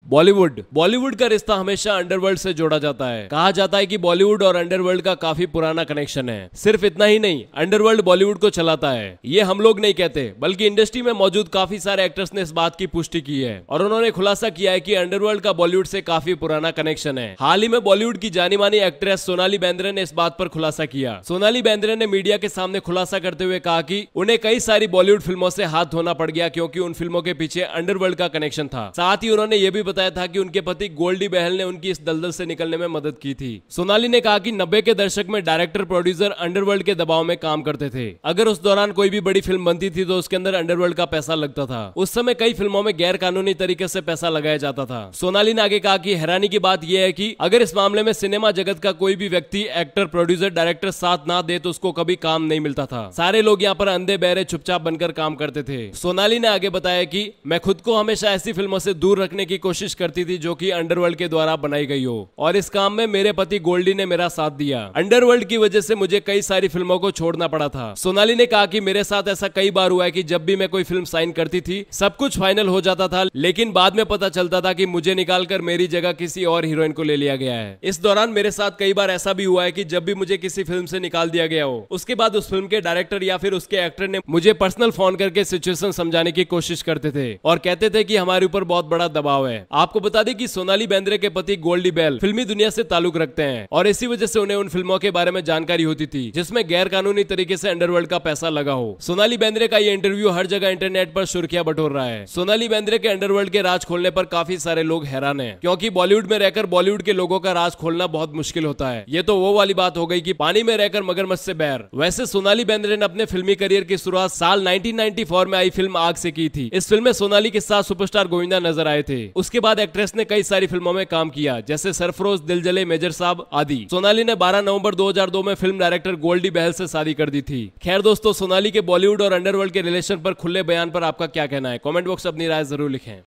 बॉलीवुड का रिश्ता हमेशा अंडरवर्ल्ड से जोड़ा जाता है। कहा जाता है कि बॉलीवुड और अंडरवर्ल्ड का काफी पुराना कनेक्शन है। सिर्फ इतना ही नहीं, अंडरवर्ल्ड बॉलीवुड को चलाता है। ये हम लोग नहीं कहते, बल्कि इंडस्ट्री में मौजूद काफी सारे एक्टर्स ने इस बात की पुष्टि की है और उन्होंने खुलासा किया है कि अंडरवर्ल्ड का बॉलीवुड से काफी पुराना कनेक्शन है। हाल ही में बॉलीवुड की जानी मानी एक्ट्रेस सोनाली बेंद्रे ने इस बात पर खुलासा किया। सोनाली बेंद्रे ने मीडिया के सामने खुलासा करते हुए कहा कि उन्हें कई सारी बॉलीवुड फिल्मों से हाथ धोना पड़ गया क्योंकि उन फिल्मों के पीछे अंडरवर्ल्ड का कनेक्शन था। साथ ही उन्होंने यह भी बताया था कि उनके पति गोल्डी बहल ने उनकी इस दलदल से निकलने में मदद की थी। सोनाली ने कहा कि 90 के दशक में डायरेक्टर प्रोड्यूसर अंडरवर्ल्ड के दबाव में काम करते थे। अगर उस दौरान कोई भी बड़ी फिल्म बनती थी तो उसके अंदर अंडरवर्ल्ड का पैसा लगता था। उस समय कई फिल्मों में गैर कानूनी तरीके से पैसा लगाया जाता था। सोनाली ने आगे कहा कि हैरानी की बात यह है कि अगर इस मामले में सिनेमा जगत का कोई भी व्यक्ति, एक्टर, प्रोड्यूसर, डायरेक्टर साथ ना दे तो उसको कभी काम नहीं मिलता था। सारे लोग यहाँ पर अंधे बहरे चुपचाप बनकर काम करते थे। सोनाली ने आगे बताया कि मैं खुद को हमेशा ऐसी फिल्मों से दूर रखने की कोशिश करती थी जो कि अंडरवर्ल्ड के द्वारा बनाई गई हो, और इस काम में मेरे पति गोल्डी ने मेरा साथ दिया। अंडरवर्ल्ड की वजह से मुझे कई सारी फिल्मों को छोड़ना पड़ा था। सोनाली ने कहा कि मेरे साथ ऐसा कई बार हुआ है कि जब भी मैं कोई फिल्म साइन करती थी सब कुछ फाइनल हो जाता था, लेकिन बाद में पता चलता था कि मुझे निकालकर मेरी जगह किसी और हीरोइन को ले लिया गया है। इस दौरान मेरे साथ कई बार ऐसा भी हुआ है कि जब भी मुझे किसी फिल्म से निकाल दिया गया हो, उसके बाद उस फिल्म के डायरेक्टर या फिर उसके एक्टर ने मुझे पर्सनल फोन करके सिचुएशन समझाने की कोशिश करते थे और कहते थे कि हमारे ऊपर बहुत बड़ा दबाव है। आपको बता दें कि सोनाली बेंद्रे के पति गोल्डी बेल फिल्मी दुनिया से ताल्लुक रखते हैं और इसी वजह से उन्हें उन फिल्मों के बारे में जानकारी होती थी जिसमें गैर कानूनी तरीके से अंडरवर्ल्ड का पैसा लगा हो। सोनाली बेंद्रे का ये इंटरव्यू हर जगह इंटरनेट पर सुर्खियां बटोर रहा है। सोनाली बेंद्रे के अंडरवर्ल्ड के राज खोलने पर काफी सारे लोग हैरान हैं, क्योंकि बॉलीवुड में रहकर बॉलीवुड के लोगों का राज खोलना बहुत मुश्किल होता है। ये तो वो वाली बात हो गई कि पानी में रहकर मगरमच्छ से बैर। वैसे सोनाली बेंद्रे ने अपने फिल्मी करियर की शुरुआत साल 1994 में आई फिल्म आग से की थी। इस फिल्म में सोनाली के साथ सुपरस्टार गोविंदा नजर आए थे। उसके बाद एक्ट्रेस ने कई सारी फिल्मों में काम किया, जैसे सरफरोश, दिल जले, मेजर साहब आदि। सोनाली ने 12 नवंबर 2002 में फिल्म डायरेक्टर गोल्डी बहल से शादी कर दी थी। खैर दोस्तों, सोनाली के बॉलीवुड और अंडरवर्ल्ड के रिलेशन पर खुले बयान पर आपका क्या कहना है? कमेंट बॉक्स अपनी राय जरूर लिखें।